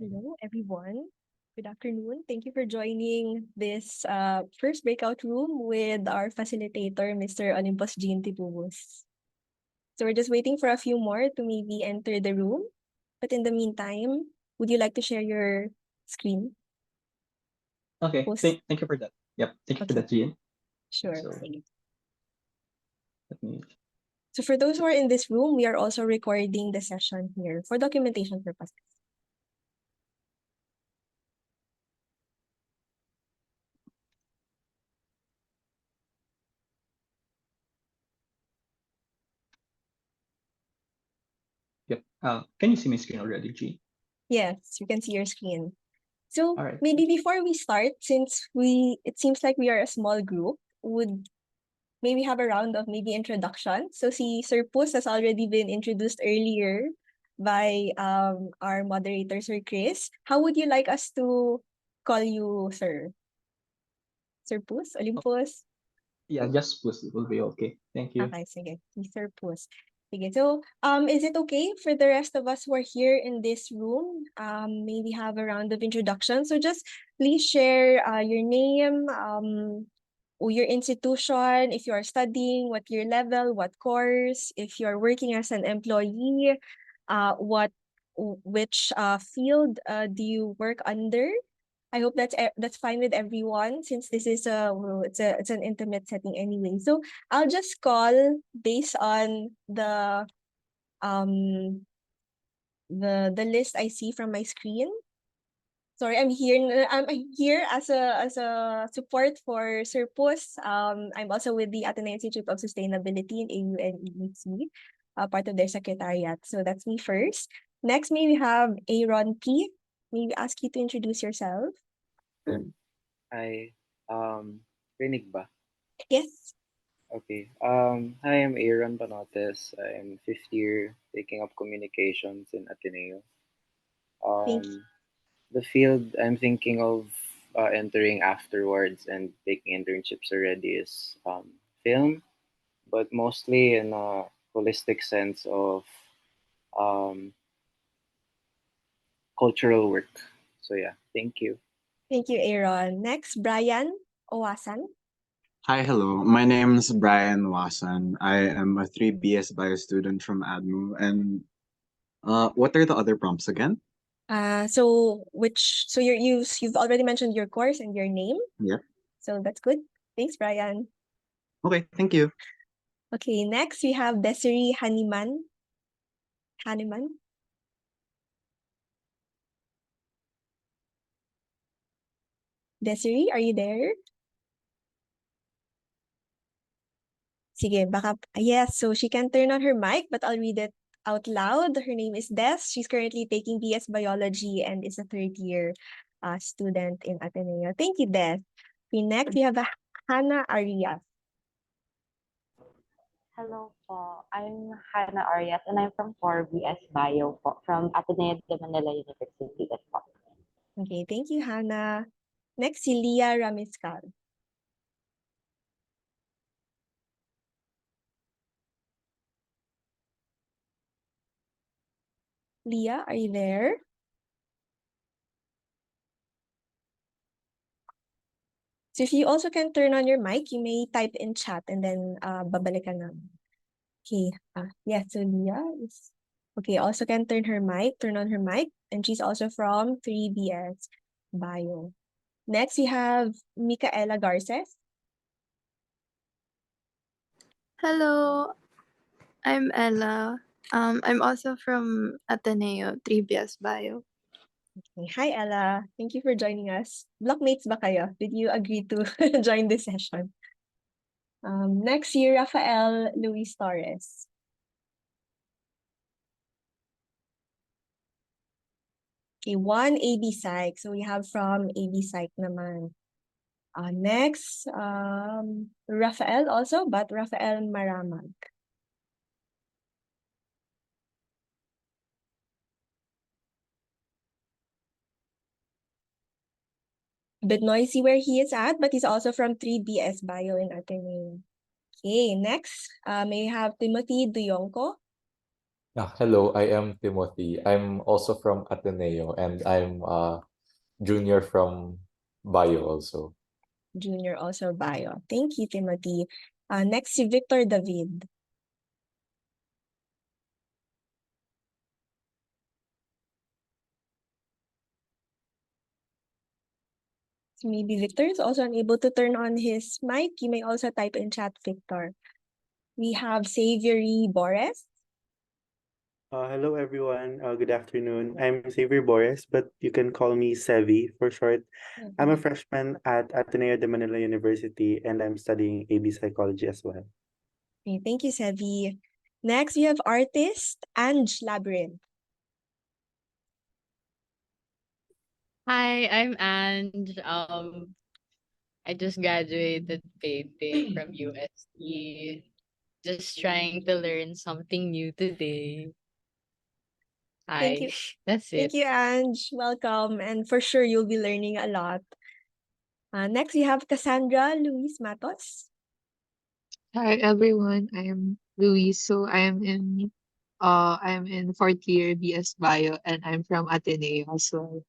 Hello, everyone. Good afternoon. Thank you for joining this first breakout room with our facilitator, Mr. Olympus Jean Tibubos. So we're just waiting for a few more to maybe enter the room. But in the meantime, would you like to share your screen? Okay, Post? thank you for that. Yep, thank you for Okay, that, Gian. sure. So Sige. let me. So for those who are in this room, we are also recording the session here for documentation purposes. Yep. Can you see my screen already, G? Yes, you can see your screen. So All right. maybe before we start, since it seems like we are a small group, would maybe have a round of maybe introduction. So si Sir Puss has already been introduced earlier by our moderator, Sir Chris. How would you like us to call you, Sir? Sir Puss? Oh, Olympus? yeah, just push. It will be okay. Thank you. Okay, sige. Si Sir Puss. Sige. So, is it okay for the rest of us who are here in this room? Maybe have a round of introduction. So just please share your name, your institution, if you are studying, what your level, what course, if you are working as an employee, which field do you work under? I hope that's fine with everyone since this is it's an intimate setting anyway. So I'll just call based on um the list I see from my screen. Sorry, I'm here as a support for Sir Puss. I'm also with the Ateneo Institute of Sustainability in AUNEEC, part of their secretariat. So that's me first. Next, may we have Aaron P. Maybe ask you to introduce yourself. Hi, rinig ba? Yes. Okay. Hi, I'm Aaron Banotes. I'm fifth year taking up communications in Ateneo. Thank you. The field I'm thinking of entering afterwards and taking internships already is film, but mostly in a holistic sense of um, cultural work. So yeah, thank you. Thank you, Aaron. Next, Brian Owasan. Hi, hello. My name is Brian Wasan. I am a 3BS Bio student from ADMU. And what are the other prompts again? So you've already mentioned your course and your name. Yep. So that's good. Thanks, Brian. Okay, thank you. Okay, next we have Desiree Haniman. Haniman. Desiree, are you there? Sige, baka, yes, so she can turn on her mic, but I'll read it out loud. Her name is Des. She's currently taking BS Biology and is a third year student in Ateneo. Thank you, Des. Okay, next we have Hannah Arias. Hello po. I'm Hannah Arias and I'm from 4BS Bio po, from Ateneo de Manila University po. Okay, thank you, Hannah. Next, si Leah Ramiscal. Leah, are you there? So if you also can turn on your mic, you may type in chat and then babalikan namin. Okay. Yeah, so Leah is okay, also can turn on her mic, and she's also from 3BS Bio. Next, we have Micaela Garces. Hello, I'm Ella. I'm also from Ateneo, 3BS Bio. Okay. Hi, Ella. Thank you for joining us. Blockmates ba kayo? Did you agree to join this session? Next year, Rafael Luis Torres. Okay, one AB Psych. So we have from AB Psych naman. Next, Rafael also, but Rafael Maramag. A bit noisy where he is at, but he's also from 3BS Bio in Ateneo. Okay, next, may we have Timothy Duyongko. Hello, I am Timothy. I'm also from Ateneo and I'm a junior from Bio also. Junior also bio. Thank you, Timothy. Next, si Victor David. So maybe Victor is also unable to turn on his mic. You may also type in chat, Victor. We have Savory Boris. Hello, everyone. Good afternoon. I'm Xavier Boris, but you can call me Sevi for short. I'm a freshman at Ateneo de Manila University, and I'm studying AB Psychology as well. Okay, thank you, Sevi. Next, we have artist Ange Labyrinth. Hi, I'm Ange. I just graduated painting from UST. Just trying to learn something new today. Thank Hi, you. that's Thank it. you, Ange. Welcome. And for sure, you'll be learning a lot. Next, we have Cassandra Luis Matos. Hi everyone, I'm Luis. I am in fourth year BS Bio and I'm from Ateneo as well.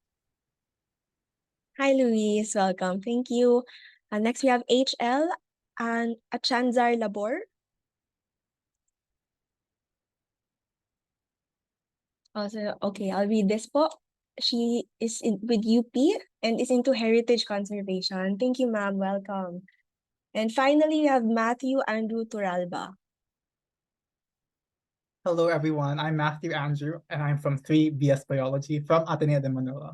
Hi, Luis. Welcome. Thank you. Next, we have HL and Achanzar Labor. Also, okay, I'll read this po. She is with UP and is into heritage conservation. Thank you, ma'am. Welcome. And finally, we have Matthew Andrew Turalba. Hello, everyone. I'm Matthew Andrew, and I'm from 3 BS Biology from Ateneo de Manila.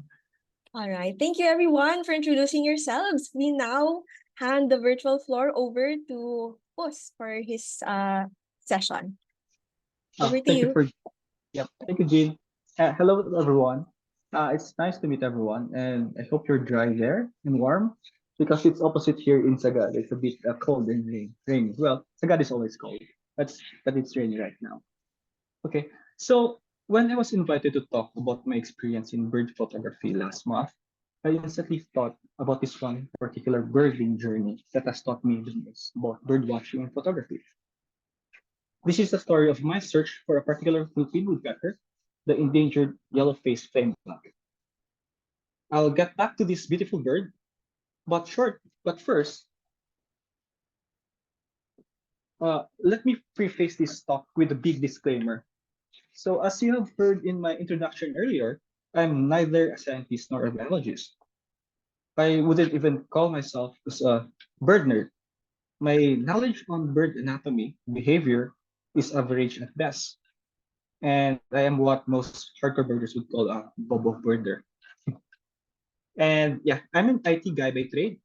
All right. Thank you, everyone, for introducing yourselves. We now hand the virtual floor over to Pus for his session. Over to Thank you you. for, yep, thank you, Jean. Hello, everyone. It's nice to meet everyone, and I hope you're dry there and warm because it's opposite here in Sagad. It's a bit cold and rainy. Well, Sagad is always cold, but it's rainy right now. Okay, so when I was invited to talk about my experience in bird photography last month, I instantly thought about this one particular birding journey that has taught me the most about bird watching and photography. This is the story of my search for a particular Philippine woodpecker, the endangered yellow-faced flamebuck. I'll get back to this beautiful bird, but first, let me preface this talk with a big disclaimer. So, as you have heard in my introduction earlier, I'm neither a scientist nor a biologist. I wouldn't even call myself as a bird nerd. My knowledge on bird anatomy, behavior, is average at best, and I am what most hardcore birders would call a bobo birder. And yeah, I'm an IT guy by trade.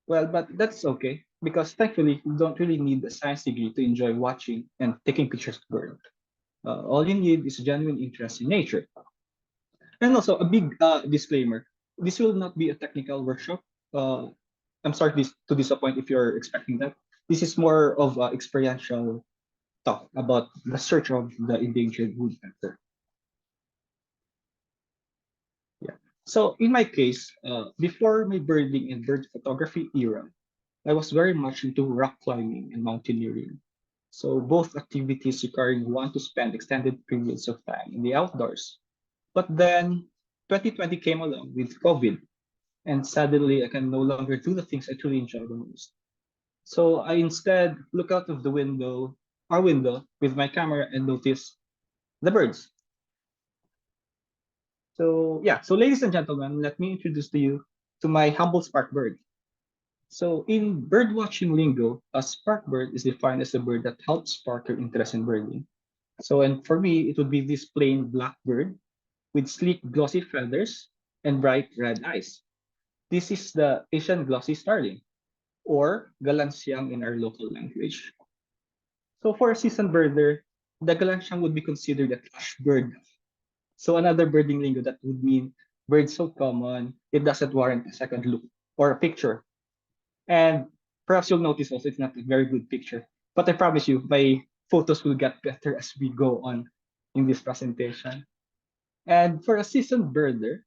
Well, but that's okay because thankfully you don't really need a science degree to enjoy watching and taking pictures of birds. All you need is a genuine interest in nature. And also a big disclaimer: this will not be a technical workshop. Uh, I'm sorry to disappoint if you're expecting that. This is more of experiential talk about the search of the endangered woodpecker. Yeah. So in my case, before my birding and bird photography era, I was very much into rock climbing and mountaineering. So both activities requiring one to spend extended periods of time in the outdoors. But then 2020 came along with COVID, and suddenly I can no longer do the things I truly enjoy the most. So I instead look out of the window, our window, with my camera and notice the birds. So yeah, so ladies and gentlemen, let me introduce to you to my humble spark bird. So in bird watching lingo, a spark bird is defined as a bird that helps spark your interest in birding. So and for me, it would be this plain black bird with sleek glossy feathers and bright red eyes. This is the Asian glossy starling, or galansiang in our local language. So for a seasoned birder, the galansiang would be considered a trash bird. So another birding lingo that would mean bird so common, it doesn't warrant a second look or a picture. And perhaps you'll notice also it's not a very good picture. But I promise you, my photos will get better as we go on in this presentation. And for a seasoned birder,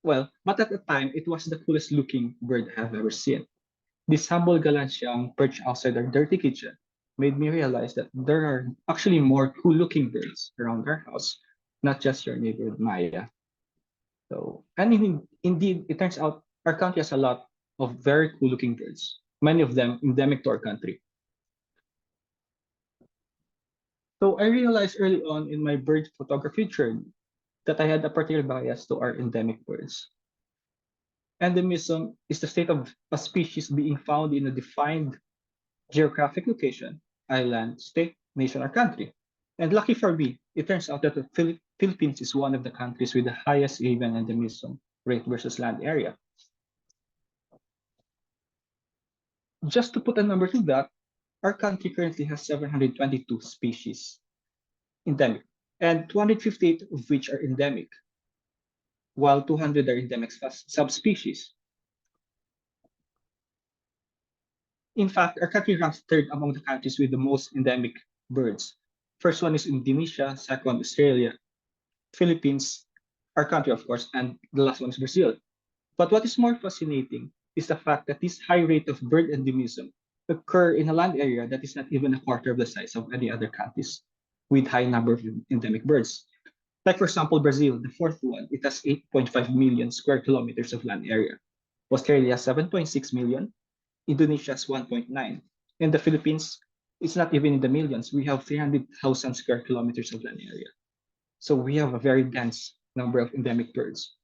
well, but at the time, it was the coolest looking bird I've ever seen. This humble galansiang perched outside our dirty kitchen, made me realize that there are actually more cool-looking birds around our house, not just your neighborhood Maya. So, and indeed, it turns out our country has a lot of very cool-looking birds, many of them endemic to our country. So I realized early on in my bird photography journey that I had a particular bias to our endemic birds. Endemism is the state of a species being found in a defined geographic location, island, state, nation, or country. And lucky for me, it turns out that the Philippines is one of the countries with the highest avian endemism rate versus land area. Just to put a number to that, our country currently has 722 species endemic, and 258 of which are endemic, while 200 are endemic subspecies. In fact, our country ranks third among the countries with the most endemic birds. First one is Indonesia, second Australia, Philippines, our country of course, and the last one is Brazil. But what is more fascinating is the fact that this high rate of bird endemism occur in a land area that is not even a quarter of the size of any other countries with high number of endemic birds. Like for example, Brazil, the fourth one, it has 8.5 million square kilometers of land area. Australia, 7.6 million. Indonesia has 1.9. And the Philippines, it's not even in the millions. We have 300,000 square kilometers of land area. So we have a very dense number of endemic birds.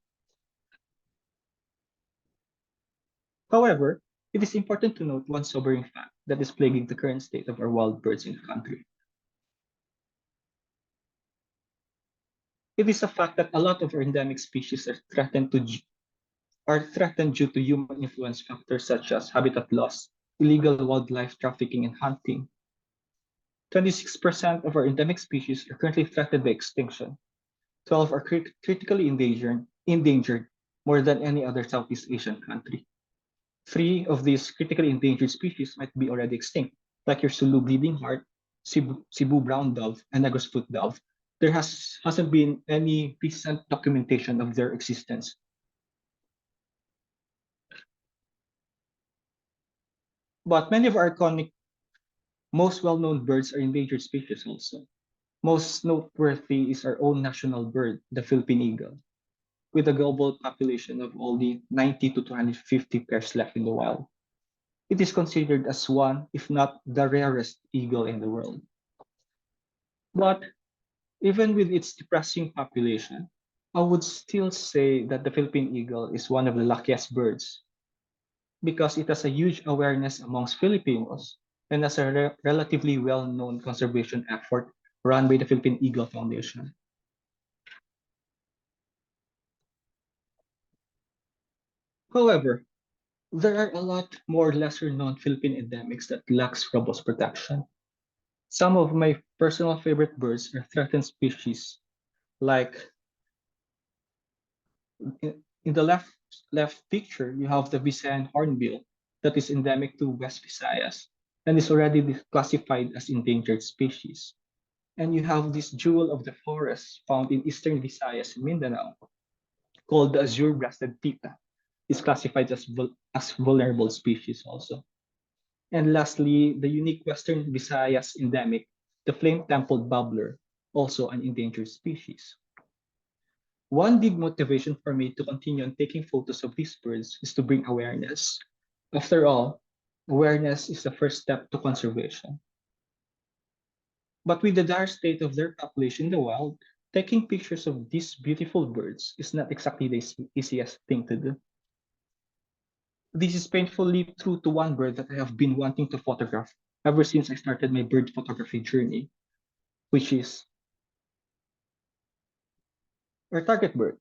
However, it is important to note one sobering fact that is plaguing the current state of our wild birds in the country. It is a fact that a lot of our endemic species are threatened due to human influence factors such as habitat loss, illegal wildlife trafficking and hunting. 26% of our endemic species are currently threatened by extinction. 12 are critically endangered more than any other Southeast Asian country. 3 of these critically endangered species might be already extinct, like your Sulu bleeding heart, Cebu brown dove, and Negros foot dove. There hasn't been any recent documentation of their existence. But many of our iconic, most well-known birds are endangered species also. Most noteworthy is our own national bird, the Philippine eagle, with a global population of only 90 to 250 pairs left in the wild. It is considered as one, if not the rarest eagle in the world. But even with its depressing population, I would still say that the Philippine eagle is one of the luckiest birds because it has a huge awareness amongst Filipinos and has a relatively well-known conservation effort run by the Philippine Eagle Foundation. However, there are a lot more lesser-known Philippine endemics that lacks robust protection. Some of my personal favorite birds are threatened species, like in the left picture, you have the Visayan hornbill that is endemic to West Visayas and is already classified as endangered species. And you have this jewel of the forest found in eastern Visayas in Mindanao called the azure-breasted tita. It's classified as vulnerable species also. And lastly, the unique western Visayas endemic, the flame-templed bubbler, also an endangered species. One big motivation for me to continue on taking photos of these birds is to bring awareness. After all, awareness is the first step to conservation. But with the dire state of their population in the wild, taking pictures of these beautiful birds is not exactly the easiest thing to do. This is painfully true to one bird that I have been wanting to photograph ever since I started my bird photography journey, which is our target bird,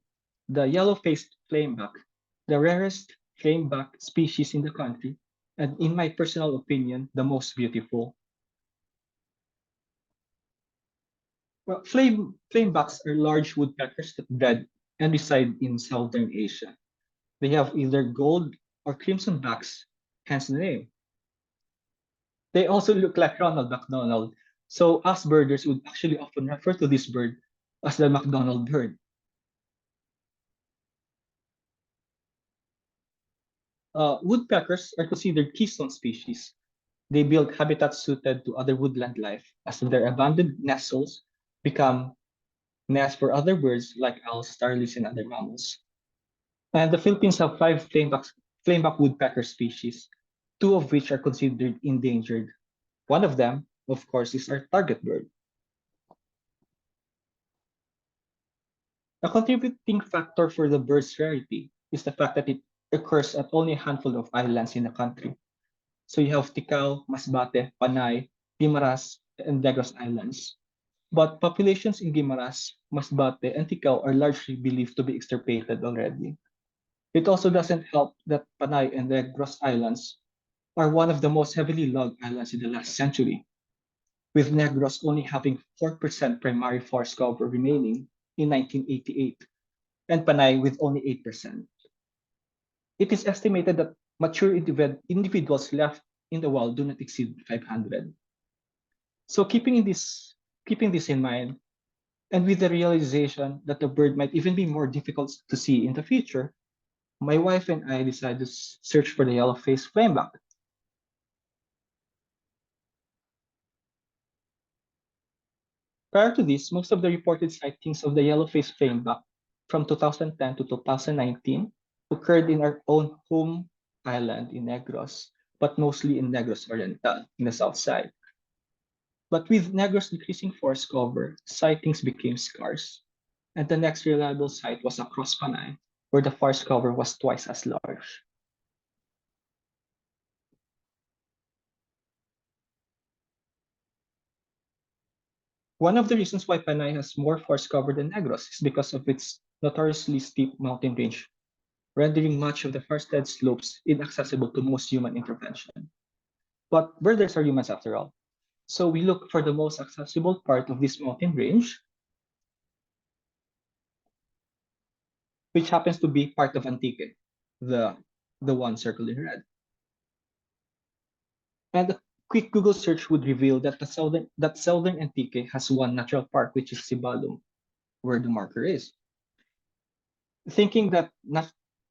the yellow-faced flameback, the rarest flameback species in the country, and in my personal opinion, the most beautiful. Well, flamebacks are large woodpeckers that bred and reside in southern Asia. They have either gold or crimson backs, hence the name. They also look like Ronald McDonald, so us birders would actually often refer to this bird as the McDonald bird. Woodpeckers are considered keystone species They build habitats suited to other woodland life, as their abandoned nestles become nests for other birds like owls, starlings, and other mammals. And the Philippines have five flameback woodpecker species, two of which are considered endangered. One of them, of course, is our target bird. A contributing factor for the bird's rarity is the fact that it occurs at only a handful of islands in the country. So you have Ticao, Masbate, Panay, Guimaras, and Negros Islands. But populations in Guimaras, Masbate, and Ticao are largely believed to be extirpated already. It also doesn't help that Panay and Negros Islands are one of the most heavily logged islands in the last century, with Negros only having 4% primary forest cover remaining in 1988, and Panay with only 8%. It is estimated that mature individuals left in the wild do not exceed 500. So keeping this in mind, and with the realization that the bird might even be more difficult to see in the future, my wife and I decided to search for the yellow-faced flameback. Prior to this, most of the reported sightings of the yellow-faced flameback from 2010 to 2019 occurred in our own home island in Negros, but mostly in Negros Oriental, in the south side. But with Negros decreasing forest cover, sightings became scarce, and the next reliable site was across Panay, where the forest cover was twice as large. One of the reasons why Panay has more forest cover than Negros is because of its notoriously steep mountain range, rendering much of the forested slopes inaccessible to most human intervention. But birders are humans after all, so we look for the most accessible part of this mountain range, which happens to be part of Antique, the, the one circled in red. And a quick Google search would reveal that southern Antique has one natural park, which is Sibalum, where the marker is. Thinking that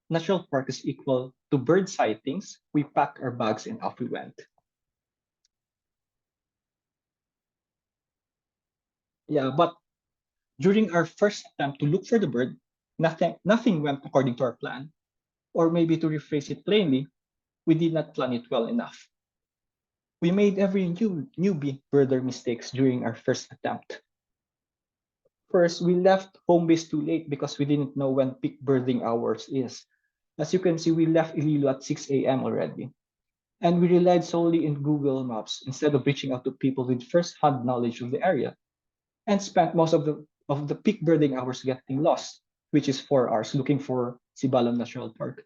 natural park is equal to bird sightings, we packed our bags and off we went. Yeah, but during our first attempt to look for the bird, nothing went according to our plan. Or maybe to rephrase it plainly, we did not plan it well enough. We made every newbie birder mistakes during our first attempt. First, we left home base too late because we didn't know when peak birding hours is. As you can see, we left Iloilo at 6 a.m. already. And we relied solely in Google Maps instead of reaching out to people with first-hand knowledge of the area, and spent most of the peak birding hours getting lost, which is 4 hours looking for Sibalam National Park.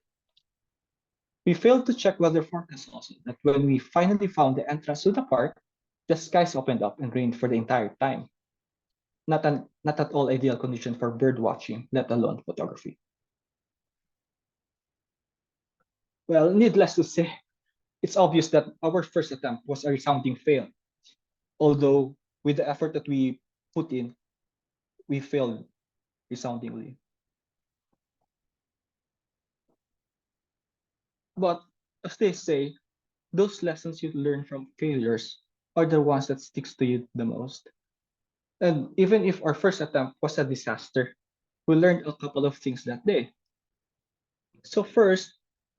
We failed to check weather forecast also, that when we finally found the entrance to the park, the skies opened up and rained for the entire time. Not at all ideal condition for bird watching, let alone photography. Well, needless to say, it's obvious that our first attempt was a resounding fail. Although with the effort that we put in, we failed resoundingly. But as they say, those lessons you learn from failures are the ones that sticks to you the most. And even if our first attempt was a disaster, we learned a couple of things that day. So first,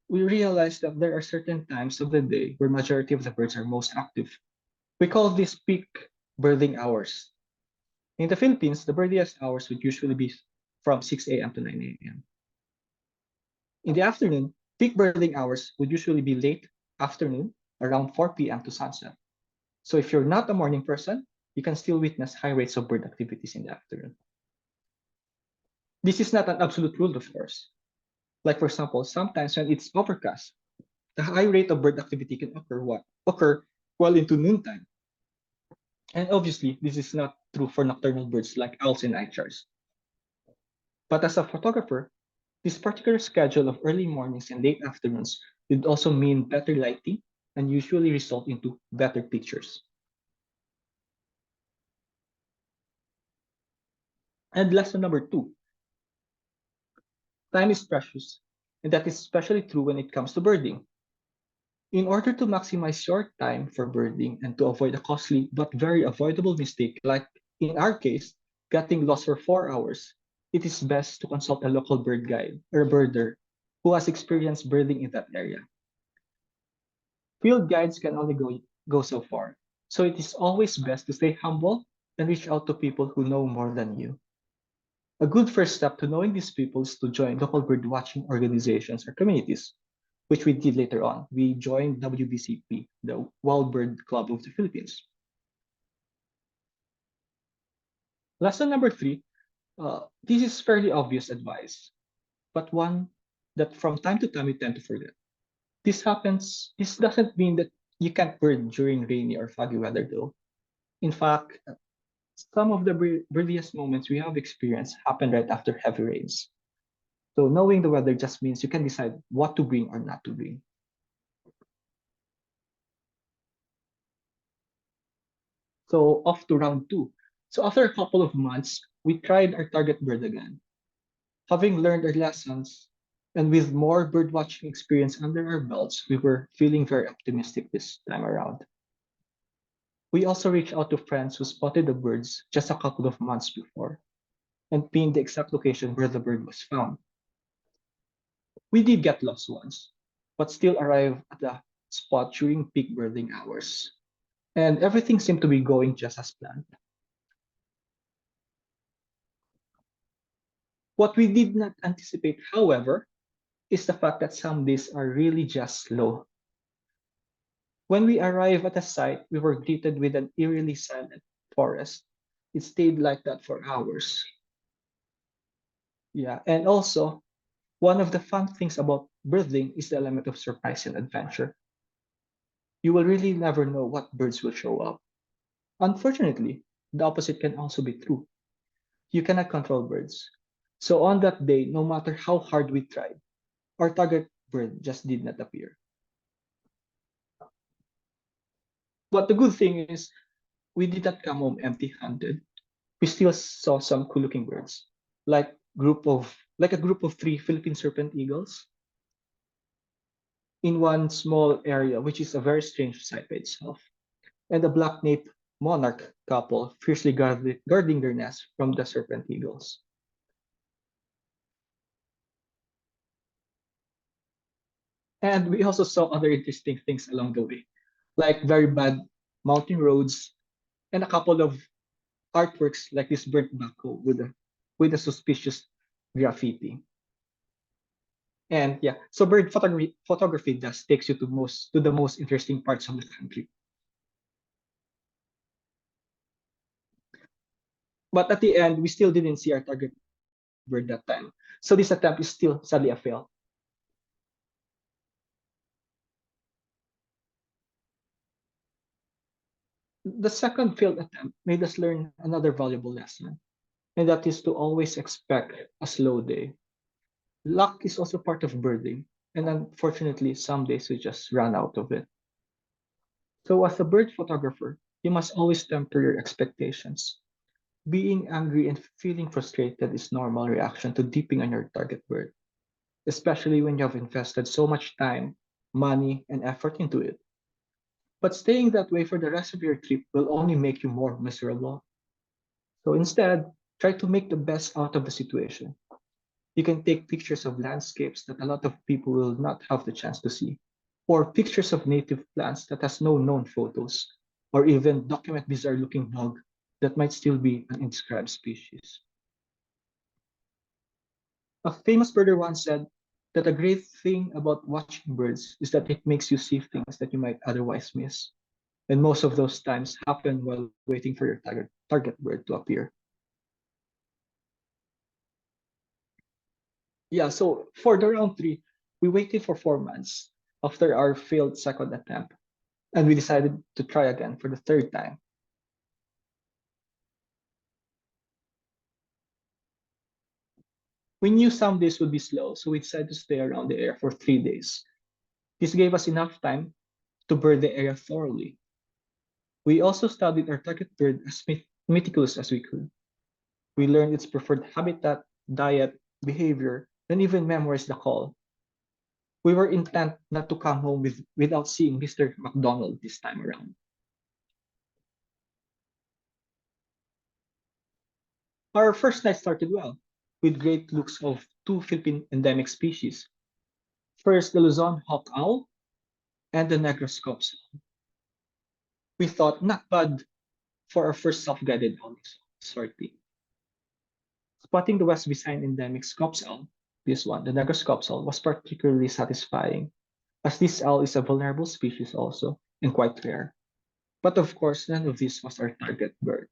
we realized that there are certain times of the day where majority of the birds are most active. We call this peak birding hours. In the Philippines, the birdiest hours would usually be from 6 a.m. to 9 a.m. In the afternoon, peak birding hours would usually be late afternoon, around 4 p.m. to sunset. So if you're not a morning person, you can still witness high rates of bird activities in the afternoon. This is not an absolute rule, of course. Like for example, sometimes when it's overcast, the high rate of bird activity can occur well into noontime. And obviously, this is not true for nocturnal birds like owls and nightjars. But as a photographer, this particular schedule of early mornings and late afternoons would also mean better lighting and usually result into better pictures. And lesson number 2, time is precious, and that is especially true when it comes to birding. In order to maximize your time for birding and to avoid a costly but very avoidable mistake, like in our case, getting lost for 4 hours, it is best to consult a local bird guide or birder who has experienced birding in that area. Field guides can only go so far, so it is always best to stay humble and reach out to people who know more than you. A good first step to knowing these people is to join local bird watching organizations or communities, which we did later on. We joined WBCP, the Wild Bird Club of the Philippines. Lesson number three, this is fairly obvious advice, but one that from time to time we tend to forget. This doesn't mean that you can't bird during rainy or foggy weather though. In fact, some of the birdiest moments we have experienced happen right after heavy rains. So knowing the weather just means you can decide what to bring or not to bring. So off to round two. So after a couple of months, we tried our target bird again. Having learned our lessons and with more bird watching experience under our belts, we were feeling very optimistic this time around. We also reached out to friends who spotted the birds just a couple of months before and pinned the exact location where the bird was found. We did get lost once, but still arrived at the spot during peak birding hours, and everything seemed to be going just as planned. What we did not anticipate, however, is the fact that some days are really just slow. When we arrived at the site, we were greeted with an eerily silent forest. It stayed like that for hours. Yeah, and also, one of the fun things about birding is the element of surprise and adventure. You will really never know what birds will show up. Unfortunately, the opposite can also be true. You cannot control birds. So on that day, no matter how hard we tried, our target bird just did not appear. But the good thing is, we did not come home empty-handed. We still saw some cool-looking birds, like a group of three Philippine serpent eagles in one small area, which is a very strange sight by itself, and a black-naped monarch couple fiercely guarding their nest from the serpent eagles. And we also saw other interesting things along the way, like very bad mountain roads and a couple of artworks like this burnt backhoe with a suspicious graffiti. And yeah, so bird photography just takes you to the most interesting parts of the country. But at the end, we still didn't see our target bird that time. So this attempt is still sadly a fail. The second failed attempt made us learn another valuable lesson, and that is to always expect a slow day. Luck is also part of birding, and unfortunately, some days we just run out of it. So, as a bird photographer, you must always temper your expectations. Being angry and feeling frustrated is normal reaction to dipping on your target bird, especially when you have invested so much time, money, and effort into it. But staying that way for the rest of your trip will only make you more miserable. So instead, try to make the best out of the situation. You can take pictures of landscapes that a lot of people will not have the chance to see, or pictures of native plants that has no known photos, or even document bizarre looking bug that might still be an indescribed species. A famous birder once said that a great thing about watching birds is that it makes you see things that you might otherwise miss. And most of those times happen while waiting for your target bird to appear. Yeah, so for the round three, we waited for 4 months after our failed second attempt, and we decided to try again for the third time. We knew some days would be slow, so we decided to stay around the area for 3 days. This gave us enough time to bird the area thoroughly. We also studied our target bird as meticulous as we could. We learned its preferred habitat, diet, behavior, and even memorized the call. We were intent not to come home without seeing Mr. McDonald this time around. Our first night started well, with great looks of two Philippine endemic species. First, the Luzon hawk owl and the Negroscops. We thought not bad for our first self-guided owl sortie. Spotting the West Visayan endemic scops owl, this one, the Negroscops owl, was particularly satisfying, as this owl is a vulnerable species also, and quite rare. But of course, none of this was our target bird.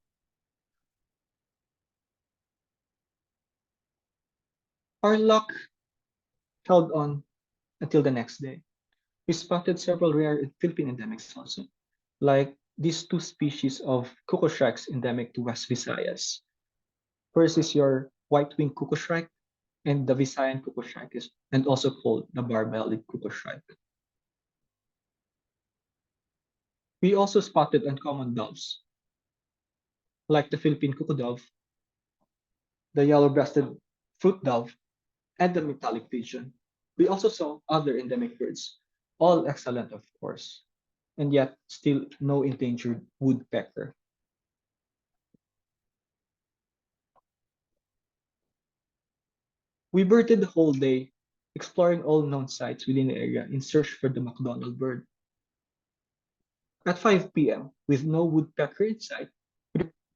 Our luck held on until the next day. We spotted several rare Philippine endemics also, like these two species of cuckoo shrikes endemic to West Visayas. First is your white-winged cuckoo shrike, and the Visayan cuckoo shrike is and also called the bar-bellied cuckoo shrike. We also spotted uncommon doves, like the Philippine cuckoo dove, the yellow-breasted fruit dove, and the metallic pigeon. We also saw other endemic birds, all excellent of course, and yet still no endangered woodpecker. We birded the whole day, exploring all known sites within the area in search for the McDonald bird. At 5 p.m., with no woodpecker in sight,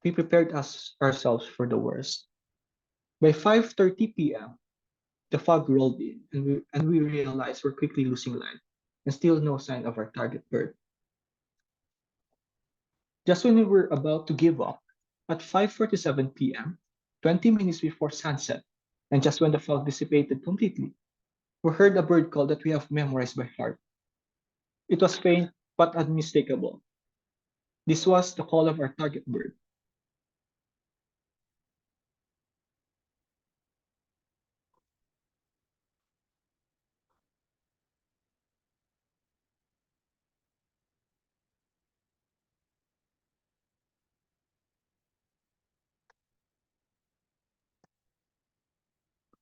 we prepared ourselves for the worst. By 5:30 p.m., the fog rolled in, and we realized we're quickly losing light, and still no sign of our target bird. Just when we were about to give up, at 5:47 p.m., 20 minutes before sunset, and just when the fog dissipated completely, we heard a bird call that we have memorized by heart. It was faint but unmistakable. This was the call of our target bird.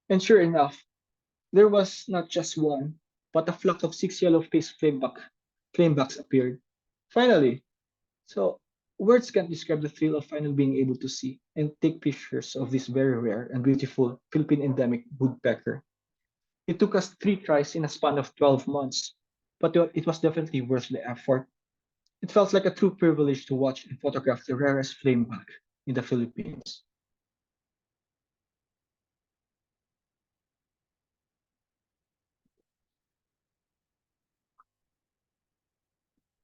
And sure enough, there was not just one, but a flock of six yellow-faced flamebacks appeared. Finally, so words can't describe the thrill of finally being able to see and take pictures of this very rare and beautiful Philippine endemic woodpecker. It took us 3 tries in a span of 12 months, but it was definitely worth the effort. It felt like a true privilege to watch and photograph the rarest flameback in the Philippines.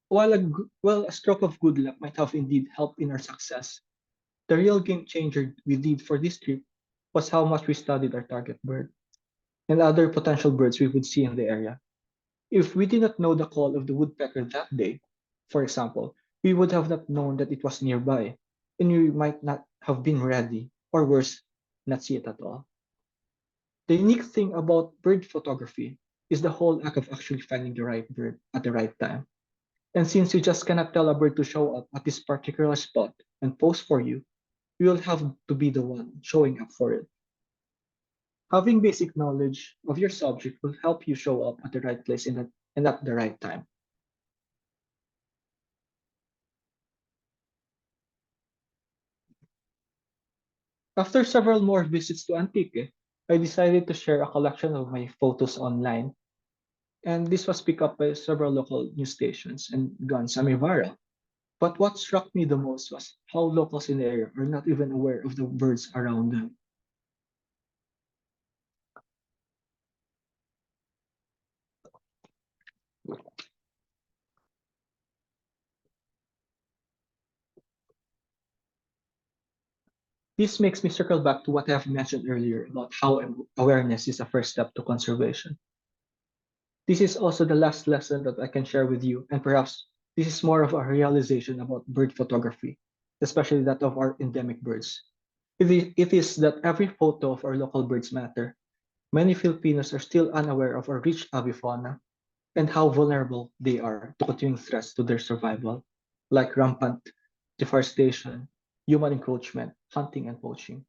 While a stroke of good luck might have indeed helped in our success, the real game changer we did for this trip was how much we studied our target bird and other potential birds we would see in the area. If we did not know the call of the woodpecker that day, for example, we would have not known that it was nearby, and we might not have been ready, or worse, not see it at all. The unique thing about bird photography is the whole act of actually finding the right bird at the right time. And since you just cannot tell a bird to show up at this particular spot and pose for you, you will have to be the one showing up for it. Having basic knowledge of your subject will help you show up at the right place and at the right time. After several more visits to Antique, I decided to share a collection of my photos online, and this was picked up by several local news stations and gone semi-viral. But what struck me the most was how locals in the area are not even aware of the birds around them. This makes me circle back to what I have mentioned earlier about how awareness is the first step to conservation. This is also the last lesson that I can share with you, and perhaps this is more of a realization about bird photography, especially that of our endemic birds. It is that every photo of our local birds matter. Many Filipinos are still unaware of our rich avifauna and how vulnerable they are to continuing threats to their survival, like rampant deforestation, human encroachment, hunting, and poaching.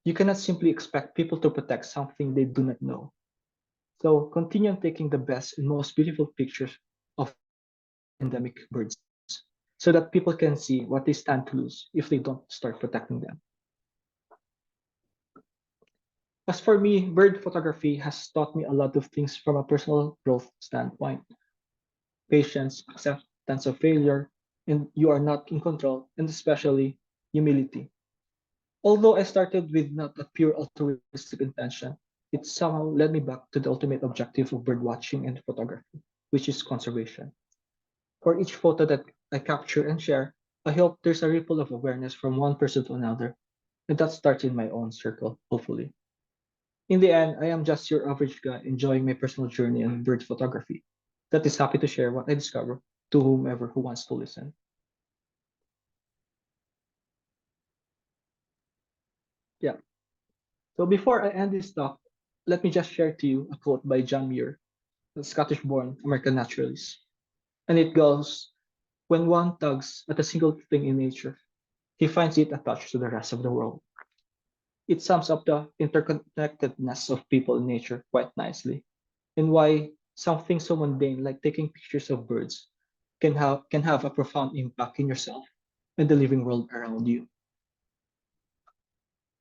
You cannot simply expect people to protect something they do not know. So continue on taking the best and most beautiful pictures of endemic birds so that people can see what they stand to lose if they don't start protecting them. As for me, bird photography has taught me a lot of things from a personal growth standpoint: patience, acceptance of failure, and you are not in control, and especially humility. Although I started with not a pure altruistic intention, it somehow led me back to the ultimate objective of bird watching and photography, which is conservation. For each photo that I capture and share, I hope there's a ripple of awareness from one person to another, and that starts in my own circle, hopefully. In the end, I am just your average guy enjoying my personal journey in bird photography that is happy to share what I discover to whomever who wants to listen. Yeah. So before I end this talk, let me just share to you a quote by John Muir, the Scottish-born American naturalist. And it goes, when one tugs at a single thing in nature, he finds it attached to the rest of the world. It sums up the interconnectedness of people and nature quite nicely, and why something so mundane like taking pictures of birds can have a profound impact in yourself and the living world around you.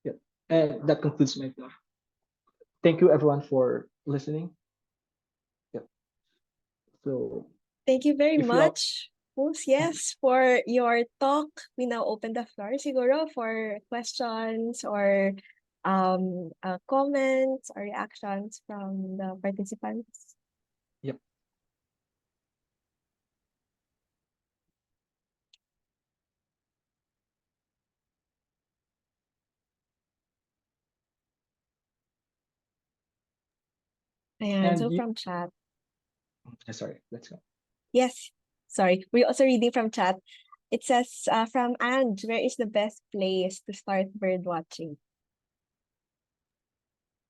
Yeah. And that concludes my talk. Thank you everyone for listening. Yeah. So Thank you very if you all much, Moose, yes, for your talk. We now open the floor, siguro, for questions or comments or reactions from the participants. yep. And And so you from chat, sorry, let's go. yes, sorry, we're also reading from chat. It says from Ange, where is the best place to start bird watching?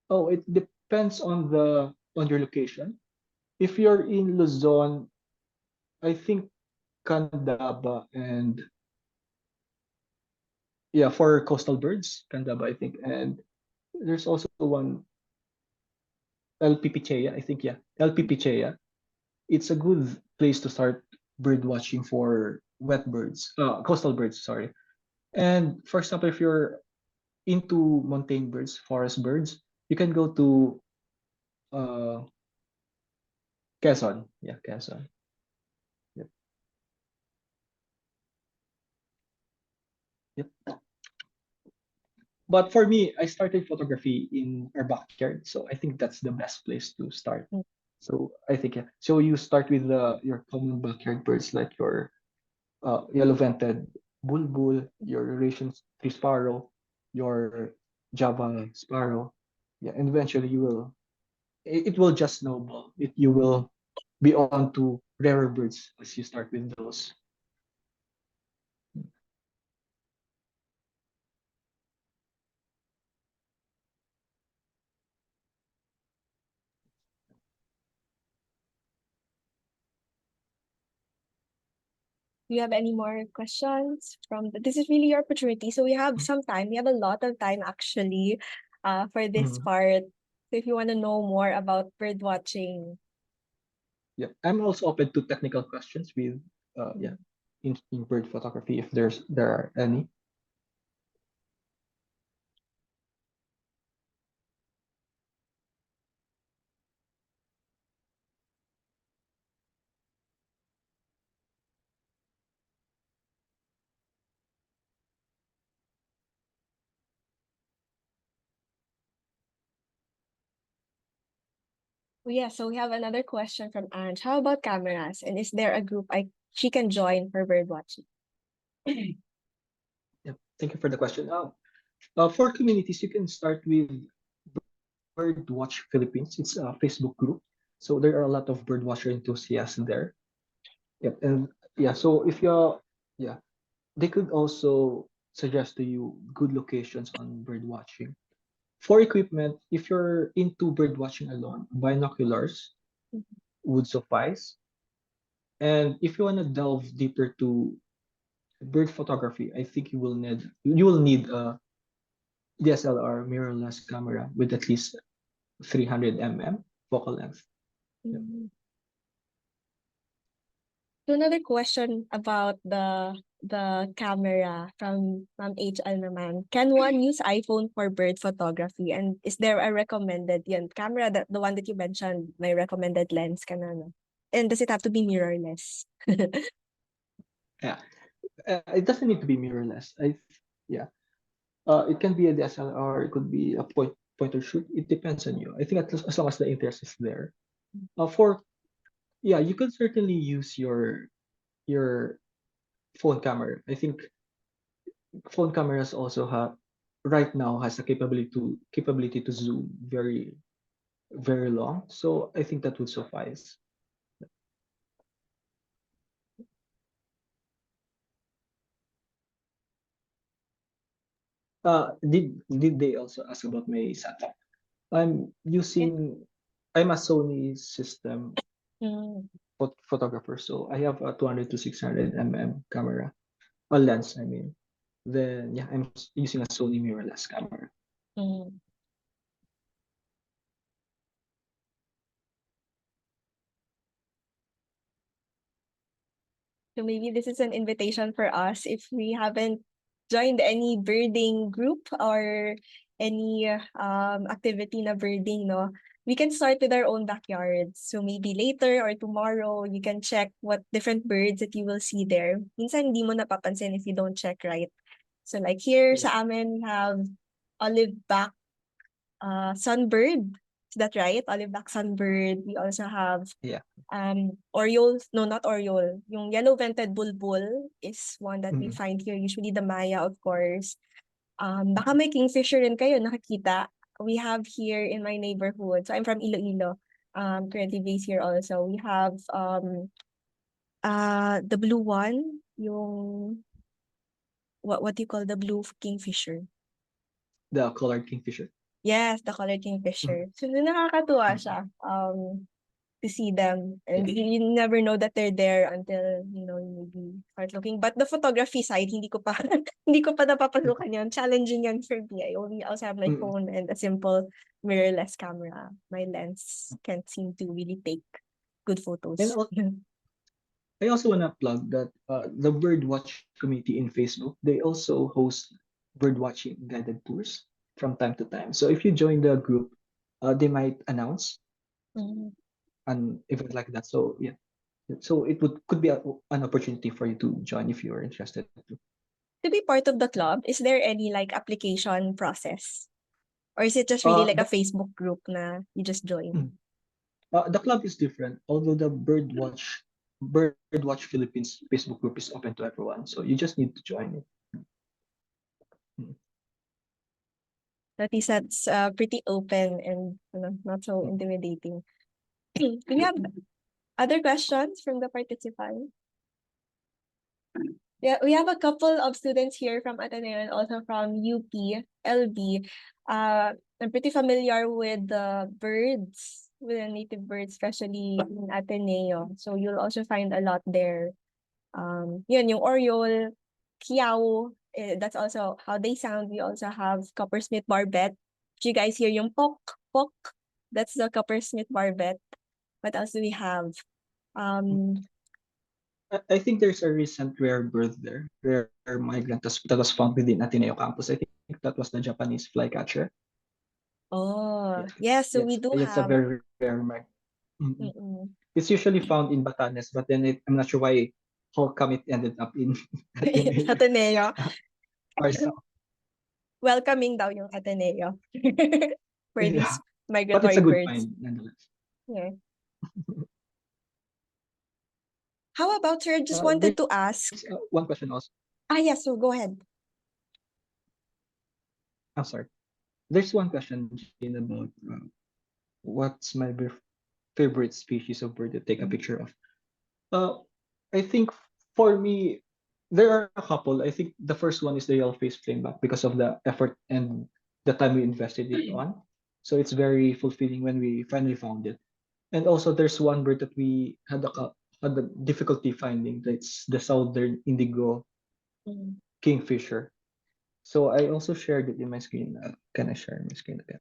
Oh, it depends on your location. If you're in Luzon, I think Candaba and yeah, for coastal birds, Candaba, I think. And there's also one LP Pichea, I think, yeah. LP Pichea. It's a good place to start bird watching for wet birds, coastal birds, sorry. And for example, if you're into mountain birds, forest birds, you can go to uh Quezon. Yeah, Quezon. Yep. Yep. But for me, I started photography in our backyard, so I think that's the best place to start. Mm. So I think yeah. So you start with your common backyard birds like your yellow-vented bulbul, your Eurasian tree sparrow, your Java sparrow. Yeah, and eventually it will just snowball. You will be on to rarer birds as you start with those. Do you have any more questions this is really your opportunity. So we have some time. We have a lot of time actually for this Mhm. part. So if you want to know more about bird watching. Yeah, I'm also open to technical questions with yeah, in bird photography if there are any. Oh, yeah, so we have another question from Ange. How about cameras? And is there a group she can join for bird watching? Yeah, thank you for the question. For communities, you can start with Birdwatch Philippines. It's a Facebook group, so there are a lot of birdwatcher enthusiasts there. Yep, and yeah, so if you're yeah, they could also suggest to you good locations on bird watching. For equipment, if you're into bird watching alone, binoculars would suffice. And if you want to delve deeper to bird photography, I think you will need a DSLR mirrorless camera with at least 300 mm. focal length. Yeah. So another question about the camera from HL naman. Can one use iPhone for bird photography? And is there a recommended camera, that the one that you mentioned, my recommended lens ka na, no? And does it have to be mirrorless? Yeah. It doesn't need to be mirrorless. Yeah. It can be a DSLR, it could be a point and shoot. It depends on you. I think as long as the interest is there. For yeah, you can certainly use your phone camera. I think phone cameras also have right now has the capability to zoom very long. So I think that would suffice. Did they also ask about my setup? I'm using I'm a Sony system Mm. photographer, so I have a 200 to 600 camera, a lens. I mean, then yeah, I'm using a Sony mirrorless camera. Mm. So maybe this is an invitation for us if we haven't joined any birding group or any activity na birding, no? We can start with our own backyards. So maybe later or tomorrow, you can check what different birds that you will see there. Minsan hindi mo napapansin if you don't check, right? So like here Yeah. sa amin, we have olive back sunbird. Is that right? Olive back sunbird. We also have Yeah. Oriole, no, not Oriole. Yung yellow-vented bulbul is one that we Mhm. find here. Usually the Maya, of course. Baka may kingfisher rin kayo, nakakita. We have here in my neighborhood. So I'm from Iloilo. Currently based here also. We have the blue one, yung what do you call the blue kingfisher? The colored kingfisher. Yes, the colored kingfisher. So nakakatuwa siya. To see them, and you never know that they're there until you maybe start looking. But the photography side, hindi ko pa hindi ko pa napapasukan yan. Challenging yan for me. I only also have my phone and a simple mirrorless camera. My lens can't seem to really take good photos. And I also want to plug that the Birdwatch community in Facebook, they also host bird watching guided tours from time to time. So if you join the group, they might announce an event like that. So yeah, so it could be an opportunity for you to join if you are interested. To be part of the club, is there any like application process? Or is it just really like a Facebook group na you just join? The club is different, although the Birdwatch Philippines Facebook group is open to everyone. So you just need to join it. At least that's pretty open and not so intimidating. Do we have other questions from the participants? Yeah, we have a couple of students here from Ateneo and also from UP, LB. I'm pretty familiar with the birds, with the native birds, especially in Ateneo. So you'll also find a lot there. Yun, yung oriole, kiao, that's also how they sound. We also have coppersmith barbet. Did you guys hear yung pok, pok? That's the coppersmith barbet. What else do we have? I think there's a recent rare bird there, rare migrant that was found within Ateneo campus. I think that was the Japanese flycatcher. Oh, yeah, so we do It's a have. very rare migrant. It's usually found in Batanes, but then I'm not sure how come it ended up in Ateneo. Ateneo. Or so. Welcoming daw yung Ateneo for Yeah. these But it's migratory a good birds. find nonetheless. Yeah. How about, sir? Just wanted to ask. One question also. Yes, so go ahead. I'm sorry. There's one question, Jane, about what's my favorite species of bird to take a picture of. I think for me, there are a couple. I think the first one is the yellow face flameback because of the effort and the time we invested it on. So it's very fulfilling when we finally found it. And also, there's one bird that we had the difficulty finding. That's the southern indigo kingfisher. So I also shared it in my screen. Can I share my screen again?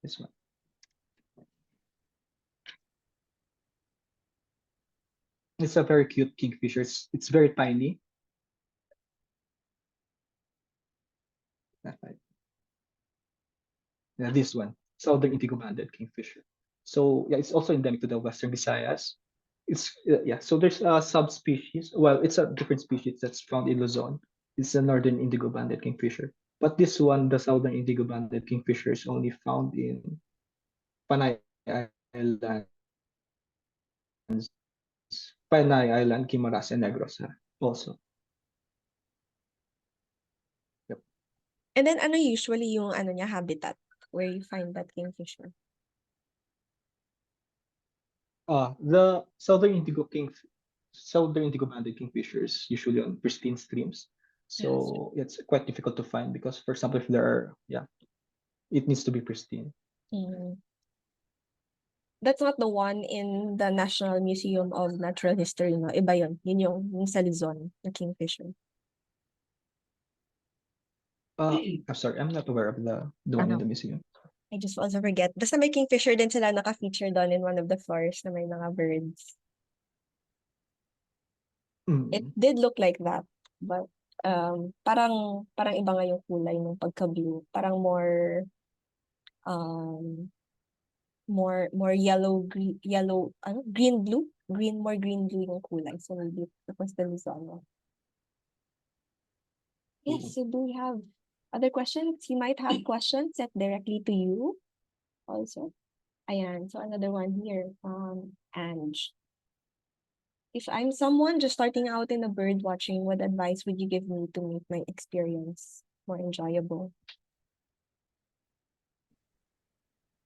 This one. It's a very cute kingfisher. It's very tiny. Not tiny. Yeah, this one, southern indigo banded kingfisher. So yeah, it's also endemic to the Western Visayas. It's yeah. So there's a subspecies. Well, it's a different species that's found in Luzon. It's a northern indigo banded kingfisher. But this one, the southern indigo banded kingfisher, is only found in Panay Islands, Panay Island, Guimaras, and Negros also. Yep. And then ano usually yung ano niya habitat where you find that kingfisher? The southern indigo banded kingfishers usually on pristine streams. So it's quite difficult to find because, for example, if there are, yeah, it needs to be pristine. Mm. That's not the one in the National Museum of Natural History, no? Iba yun. Yun yung sa Luzon, na kingfisher. I'm sorry, I'm not aware of the one in the museum. I just also forget. Basta may kingfisher din sila naka-feature doon in one of the floors na may mga birds. It did look like that, but parang iba nga yung kulay ng pagka-blue. Parang um more yellow ano green blue, more green blue yung kulay. So maybe it was the Luzon. Yes, so do we have other questions? You might have questions set directly to you also. Ayan, so another one here. Ange. If I'm someone just starting out in the bird watching, what advice would you give me to make my experience more enjoyable?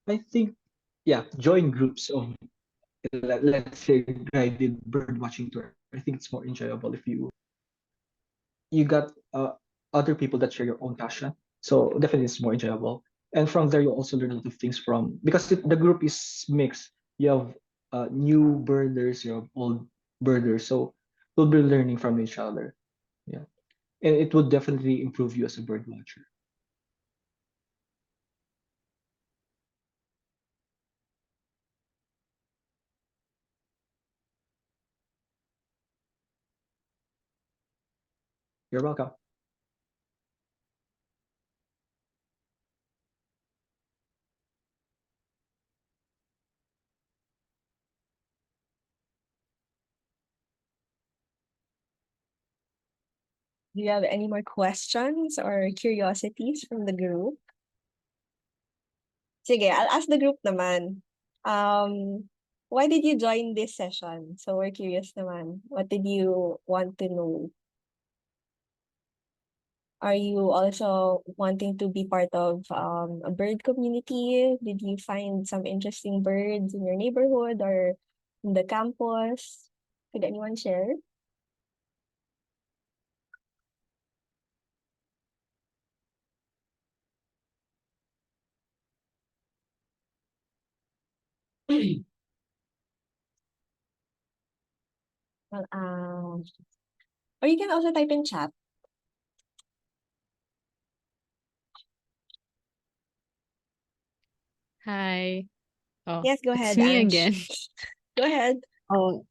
I think, yeah, join groups of, let's say, guided bird watching tour. I think it's more enjoyable if you got other people that share your own passion. So definitely it's more enjoyable. And from there, you also learn a lot of things from, because the group is mixed. You have new birders, you have old birders. So you'll be learning from each other. Yeah. And it will definitely improve you as a bird watcher. You're welcome. Do you have any more questions or curiosities from the group? Sige, I'll ask the group naman. Why did you join this session? So we're curious naman. What did you want to know? Are you also wanting to be part of a bird community? Did you find some interesting birds in your neighborhood or in the campus? Could anyone share? Well, or you can also type in chat. Hi. Oh, Yes, go it's ahead, me Ange. again. Go ahead. Oh,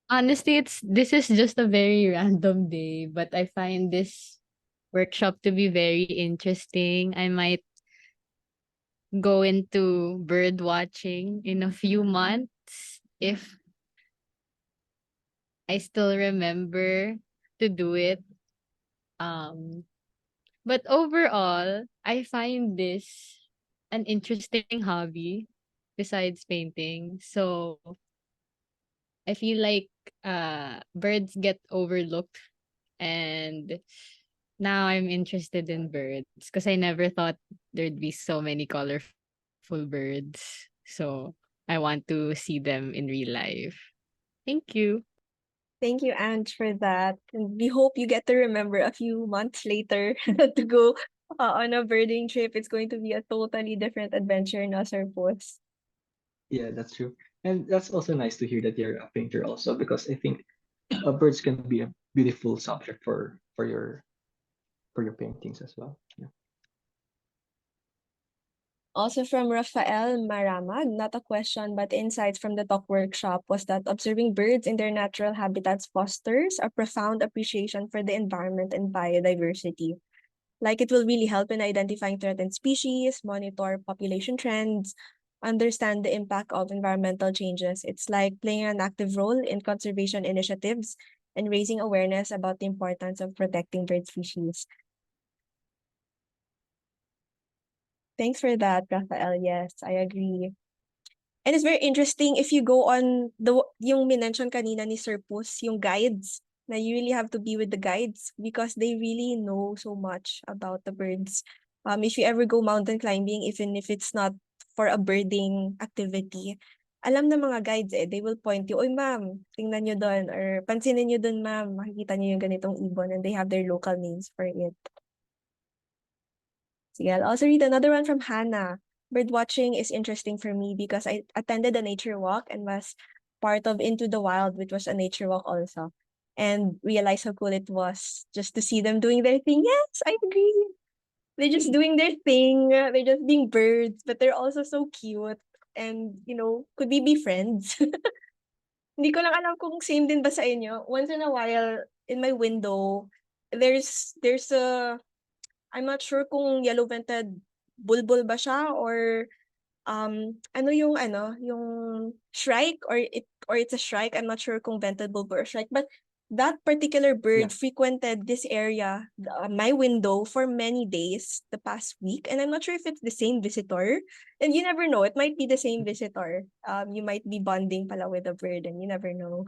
honestly, this is just a very random day, but I find this workshop to be very interesting. I might go into bird watching in a few months if I still remember to do it. Um, but overall, I find this an interesting hobby besides painting. So I feel like birds get overlooked, and now I'm interested in birds because I never thought there'd be so many colorful birds. So I want to see them in real life. Thank you. Thank you, Ange, for that. And we hope you get to remember a few months later to go on a birding trip. It's going to be a totally different adventure in Serpos. Yeah, that's true. And that's also nice to hear that you're a painter also, because I think birds can be a beautiful subject for your paintings as well. Yeah. Also from Rafael Maramag, not a question, but insights from the talk workshop was that observing birds in their natural habitats fosters a profound appreciation for the environment and biodiversity. Like it will really help in identifying threatened species, monitor population trends, understand the impact of environmental changes. It's like playing an active role in conservation initiatives and raising awareness about the importance of protecting bird species. Thanks for that, Rafael. Yes, I agree. And it's very interesting if you go on yung minention kanina ni Sir Puss, yung guides, na you really have to be with the guides because they really know so much about the birds. If you ever go mountain climbing, even if it's not for a birding activity, alam ng mga guides they will point you, oy ma'am, tingnan nyo doon, or pansinin nyo doon ma'am, makikita nyo yung ganitong ibon, and they have their local names for it. Sige, I'll also read another one from Hannah. Bird watching is interesting for me because I attended a nature walk and was part of Into the Wild, which was a nature walk also. And realized how cool it was just to see them doing their thing. Yes, I agree. They're just doing their thing. They're just being birds, but they're also so cute. And, could we be friends? Hindi ko lang alam kung same din ba sa inyo. Once in a while, in my window, there's a I'm not sure kung yellow-vented bulbul ba siya or yung shrike or it's a shrike. I'm not sure kung vented bulbul or shrike, but that particular bird Yeah. frequented this area, my window for many days the past week, and I'm not sure if it's the same visitor. And you never know, it might be the same visitor. You might be bonding pala with a bird, and you never know.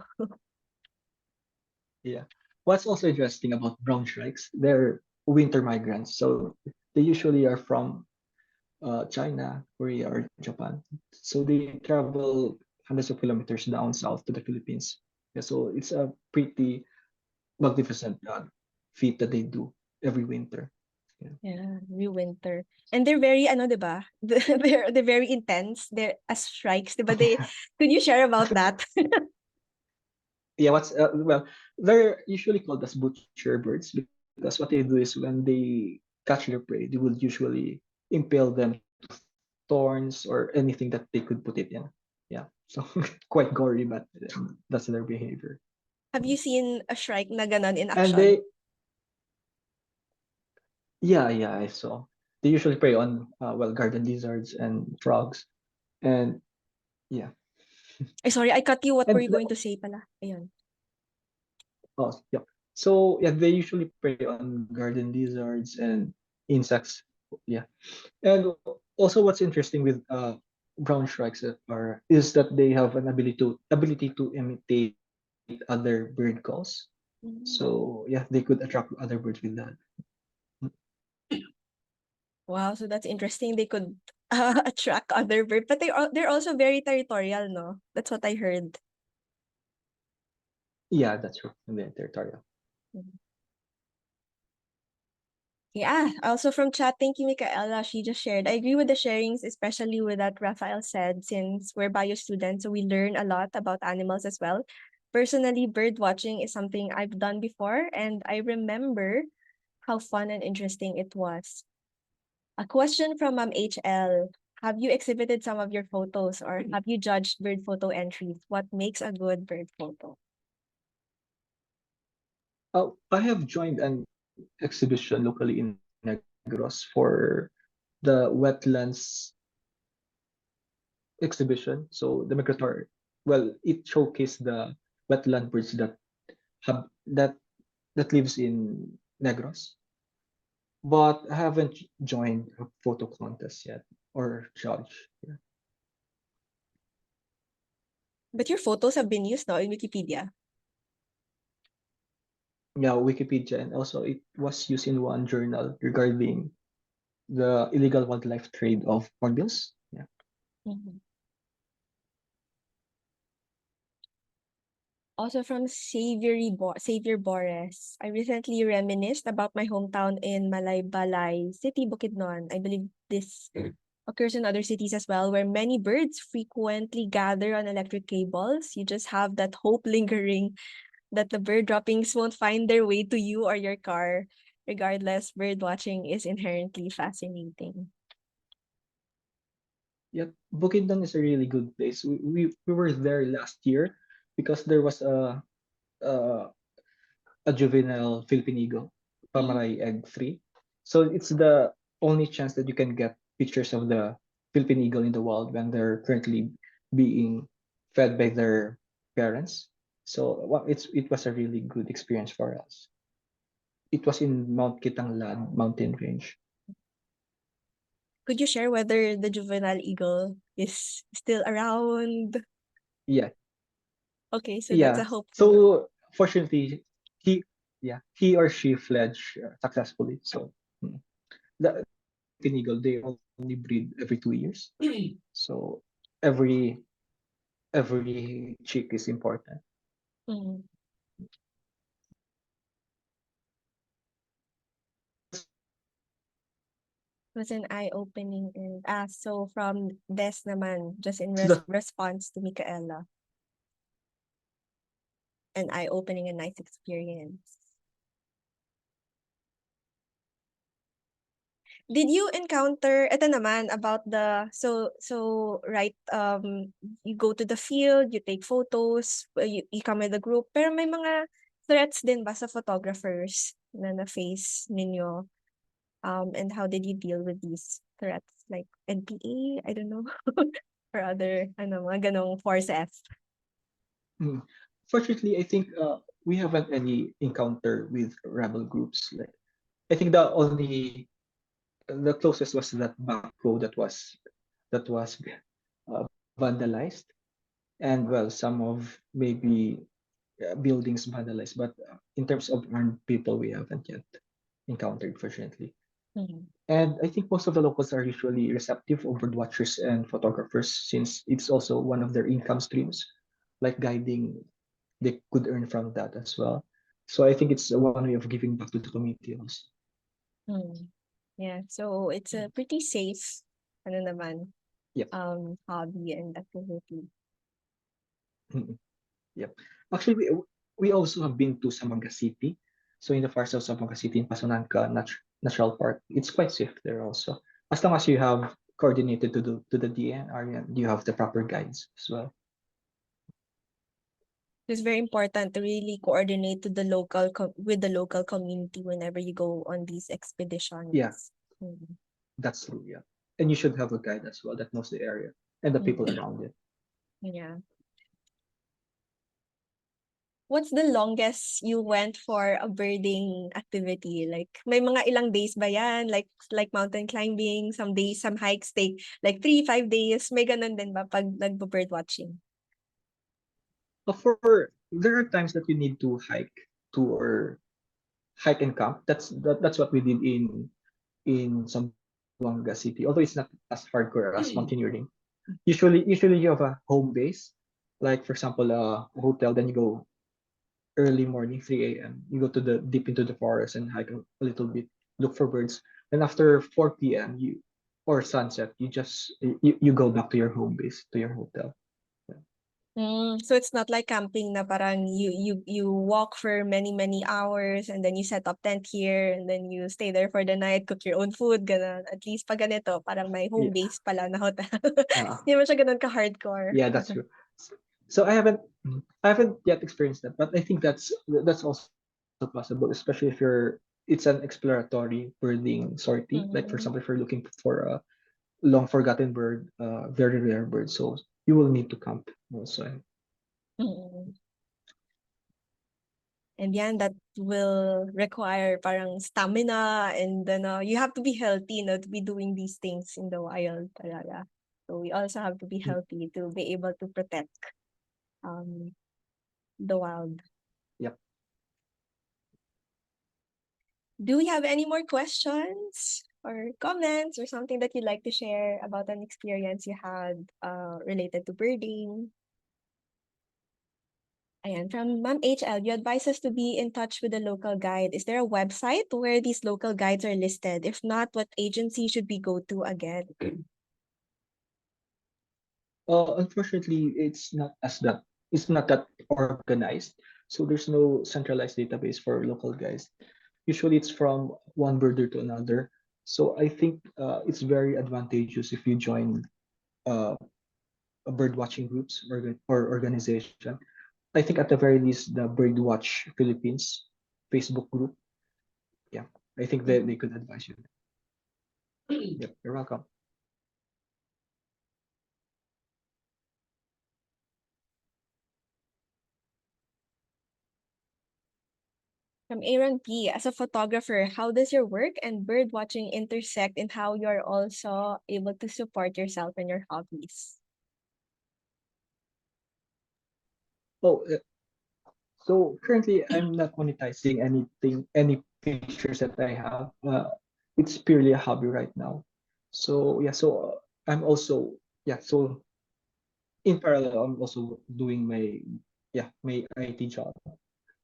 Yeah. What's also interesting about brown shrikes, they're winter migrants. So they usually are from China, Korea, or Japan. So they travel hundreds of kilometers down south to the Philippines. Yeah, so it's a pretty magnificent feat that they do every winter. Yeah. Yeah, every winter. And they're very, 'di ba? They're very intense. They're as strikes, 'di ba? Could you share about that? Yeah, well, they're usually called as butcher birds because what they do is when they catch their prey, they would usually impale them to thorns or anything that they could put it in. Yeah, so quite gory, but that's their behavior. Have you seen a shrike na ganon in And they, action? yeah, I saw. They usually prey on well, garden lizards and frogs, and yeah, Ay, sorry, I cut you. What were and you going to say pala? Ayun. oh yeah. So yeah, they usually prey on garden lizards and insects. Yeah, and also what's interesting with brown shrikes is that they have an ability to imitate other bird calls. Mm. So yeah, they could attract other birds with that. Wow, so that's interesting. They could attract other birds, but they're also very territorial, no? That's what I heard. Yeah, that's true. And they're territorial. Mhm. Yeah, also from chat, thank you, Michaela. She just shared. I agree with the sharings, especially with that Raphael said, since we're bio students, so we learn a lot about animals as well. Personally, bird watching is something I've done before, and I remember how fun and interesting it was. A question from HL. Have you exhibited some of your photos or have you judged bird photo entries? What makes a good bird photo? I have joined an exhibition locally in Negros for the wetlands exhibition. So the migratory, well, it showcased the wetland birds have that that lives in Negros, but I haven't joined a photo contest yet or judge. Yeah. But your photos have been used now in Wikipedia. Yeah, Wikipedia, and also it was used in one journal regarding the illegal wildlife trade of hornbills. Yeah. Mhm. Also from Xavier Boris. I recently reminisced about my hometown in Malaybalay City, Bukidnon. I believe this occurs in other cities as well, where many birds frequently gather on electric cables. You just have that hope lingering that the bird droppings won't find their way to you or your car. Regardless, bird watching is inherently fascinating. Yeah, Bukidnon is a really good place. We were there last year because there was a, a juvenile Philippine eagle, Pamaray egg 3. So it's the only chance that you can get pictures of the Philippine eagle in the wild when they're currently being fed by their parents. So it was a really good experience for us. It was in Mount Kitanglad mountain range. Could you share whether the juvenile eagle is still around? Yeah, Okay, so that's a yeah. hopeful. So fortunately, he he or she fledged successfully. So mm. the Philippine eagle, they only breed every 2 years. So every every chick is important. Mm. Was an eye-opening and so from Des naman, just in So the response to Micaela, an eye-opening and nice experience. Did you encounter ito naman about right you go to the field, you take photos, you come with a group, pero may mga threats din ba sa photographers na na-face ninyo? And how did you deal with these threats like NPA, I don't know, or other mga ganong forces? mm, fortunately, I think we haven't any encounter with rebel groups. Like I think the closest was that backhoe that was vandalized, and well, some of maybe buildings vandalized. But in terms of armed people, we haven't yet encountered, fortunately. Mhm. And I think most of the locals are usually receptive of bird watchers and photographers since it's also one of their income streams, like guiding. They could earn from that as well. So I think it's one way of giving back to the community also. Hmm. Yeah, so it's a pretty safe naman Yep. hobby and activity. Mhm. Yep. Actually, we also have been to Samanga City. So in the far south of Samanga City in Pasunanca Natural Park, it's quite safe there also. As long as you have coordinated to the DNR and you have the proper guides as well. It's very important to really coordinate to the with the local community whenever you go on these Yeah, expeditions. Mhm. that's true. Yeah. And you should have a guide as well that knows the area and the people Mhm. around it. Yeah. What's the longest you went for a birding activity? Like, may mga ilang days ba yan? Like mountain climbing, some days, some hikes take like 3, 5 days. May ganun din ba pag nagbo-bird watching? There are times that you need to hike and camp. That's what we did in Zamboanga City. Although it's not as hardcore as mountaineering. Usually you have a home base, like for example a hotel. Then you go early morning, 3 a.m. You go to the deep into the forest and hike a little bit, look for birds. And after 4 p.m. you or sunset, you go back to your home base, to your hotel. So it's not like camping na parang you walk for many hours and then you set up tent here and then you stay there for the night, cook your own food, ganun. At least pag ganito, parang may home Yeah, base pala na hotel. uh, Hindi mo siya ganun ka-hardcore. yeah, that's true. So I haven't yet experienced that, but I think that's also possible, especially if it's an exploratory birding sortie. Like for example, if you're Mm-mm. looking for a long forgotten bird, very rare bird, so you will need to camp also. Mm-mm. And yan, that will require parang stamina and you have to be healthy, to be doing these things in the wild talaga. So we also have to be Mm, healthy to be able to protect um the wild. yep. Do we have any more questions or comments or something that you'd like to share about an experience you had related to birding? Ayan, from Ma'am HL, you advise us to be in touch with the local guide. Is there a website where these local guides are listed? If not, what agency should we go to again? Unfortunately, it's not that organized. So there's no centralized database for local guys. Usually, it's from one birder to another. So I think it's very advantageous if you join uh, bird watching groups or organization. I think at the very least the Birdwatch Philippines Facebook group. Yeah, I think they could advise you. Yep, you're welcome. From Aaron P. As a photographer, how does your work and bird watching intersect in how you are also able to support yourself and your hobbies? Oh, so currently I'm not monetizing anything, any pictures that I have. It's purely a hobby right now. So yeah, I'm also yeah. So in parallel, I'm also doing my IT job.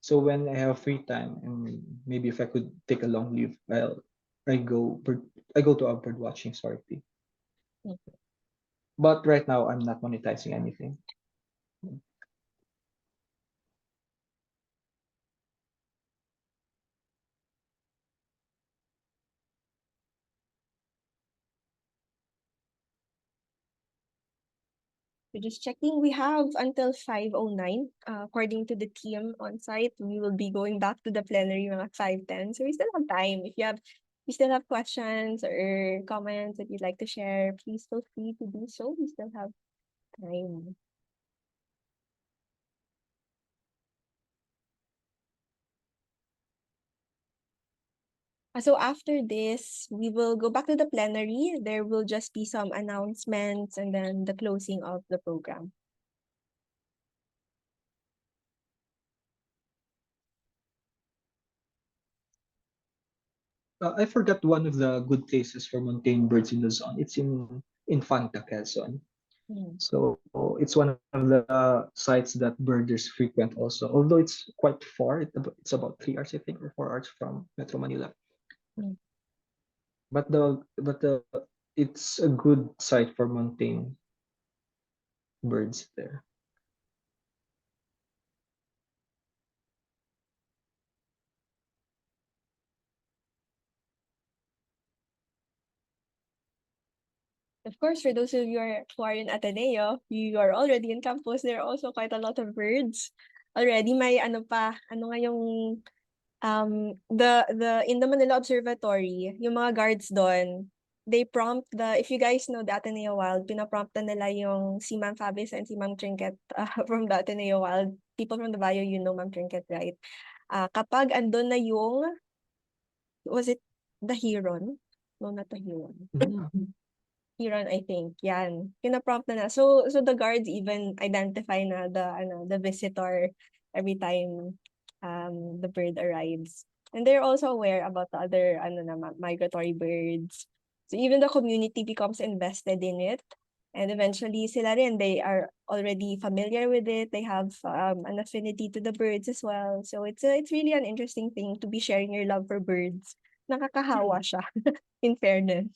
So when I have free time and maybe if I could take a long leave, I go bird I go to a bird watching sortie. But right now I'm not monetizing anything. So just checking, we have until 5:09. According to the team on site, we will be going back to the plenary mga 5:10. So we still have time. If you still have questions or comments that you'd like to share, please feel free to do so. We still have time. So after this, we will go back to the plenary. There will just be some announcements and then the closing of the program. I forgot one of the good places for mountain birds in Luzon. It's in Infanta, Quezon. So it's one of the sites that birders frequent also. Although it's quite far, it's about 3 hours, I think, or 4 hours from Metro Manila. But it's a good site for mountain birds there. Of course, for those of you who are in Ateneo, you are already in campus. There are also quite a lot of birds. Already may ano pa, ano nga yung the in the Manila Observatory, yung mga guards doon, they prompt if you guys know the Ateneo Wild, pinaprompt na nila yung si Ma'am Fabis and si Ma'am Trinket from the Ateneo Wild. People from the Bayo, you know Ma'am Trinket, right? Kapag andun na yung, was it the Huron? No, not the Huron. Iran, I think. Yan. Pinaprompt na. So the guards even identify na the visitor every time the bird arrives. And they're also aware about the other migratory birds. So even the community becomes invested in it. And eventually sila rin, they are already familiar with it. They have an affinity to the birds as well. So it's really an interesting thing to be sharing your love for birds. Nakakahawa siya, in fairness.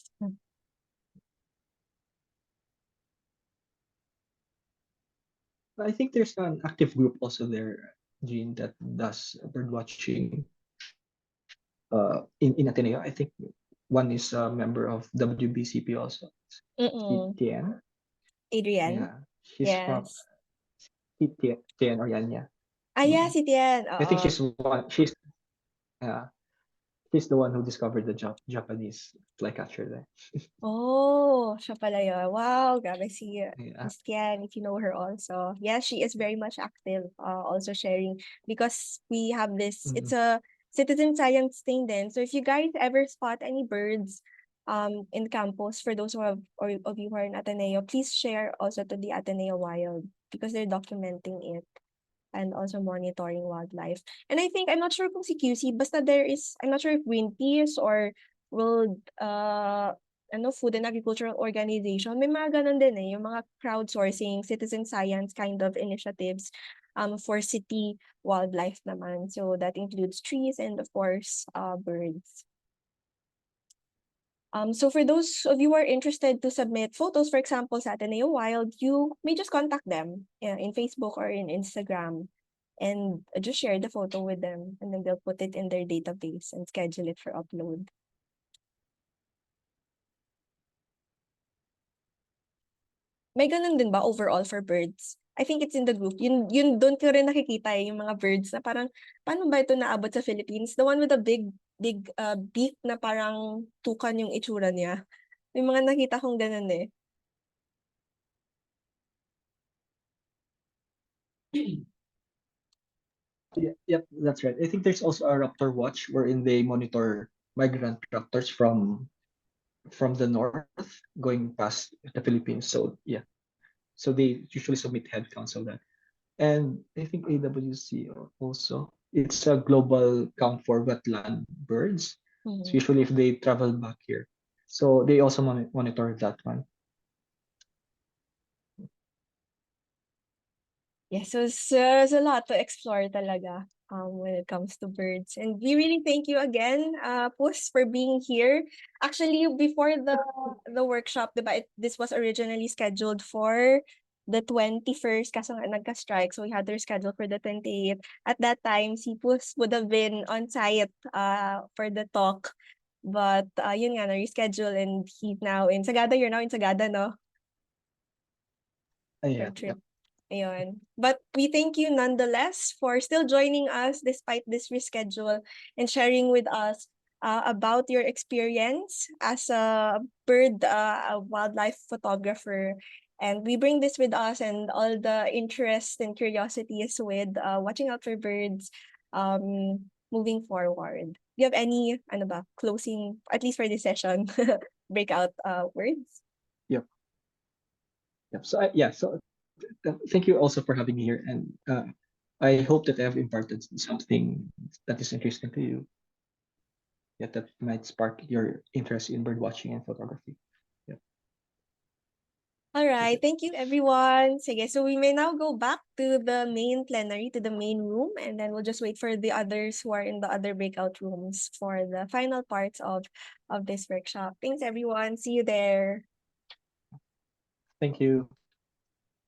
I think there's an active group also there, Jean, that does bird watching in Ateneo. I think one is a member of WBCP also. Tien. Adrian? Yeah. She's from Yes. Tien or Yanya. Yeah, si Tien. I think Oo. uh, she's the one who discovered the Japanese flycatcher there. Oh, siya pala yun. Wow, grabe si Yeah. Miss Tian, if you know her also. Yeah, she is very much active, also sharing because we have this, it's a citizen science thing then. So if you guys ever spot any birds in campus, for those of you who are in Ateneo, please share also to the Ateneo Wild because they're documenting it and also monitoring wildlife. And I think, I'm not sure kung si QC, basta there is, I'm not sure if Greenpeace or World Food and Agricultural Organization, may mga ganun din yung mga crowdsourcing, citizen science kind of initiatives for city wildlife naman. So that includes trees and of course birds. So for those of you who are interested to submit photos, for example, sa Ateneo Wild, you may just contact them in Facebook or in Instagram and just share the photo with them and then they'll put it in their database and schedule it for upload. May ganun din ba overall for birds? I think it's in the group. Yun doon ko rin nakikita yung mga birds na parang, paano ba ito naabot sa Philippines? The one with the big beak na parang tukan yung itsura niya. May mga nakita kong ganun eh. Yeah, yep, that's right. I think there's also a raptor watch wherein they monitor migrant raptors from the north going past the Philippines. So yeah, so they usually submit head counts of that. And I think AWC also, it's a global count for wetland birds. So usually if they travel back here, so they also monitor that one. Yeah, so there's a lot to explore talaga when it comes to birds. And we really thank you again, Puss, for being here. Actually, before the workshop, diba, this was originally scheduled for the 21st kaso nga nagka-strike. So we had to reschedule for the 28th. At that time, si Puss would have been on site for the talk. But yun nga, na-reschedule and he's now in Sagada. You're now in Sagada, no? Yeah, Trip. Ayun. But we thank you nonetheless for still joining us despite this reschedule and sharing with us about your experience as a a wildlife photographer. And we bring this with us and all the interest and curiosities with watching out for birds moving forward. Do you have any closing, at least for this session, breakout words? Yep. So so thank you also for having me here, and I hope that I have imparted something that is interesting to you. Yeah, that might spark your interest in bird watching and photography. Yeah. All right, thank you everyone. Sige, so we may now go back to the main plenary, to the main room, and then we'll just wait for the others who are in the other breakout rooms for the final parts of this workshop. Thanks everyone. See you there. Thank you.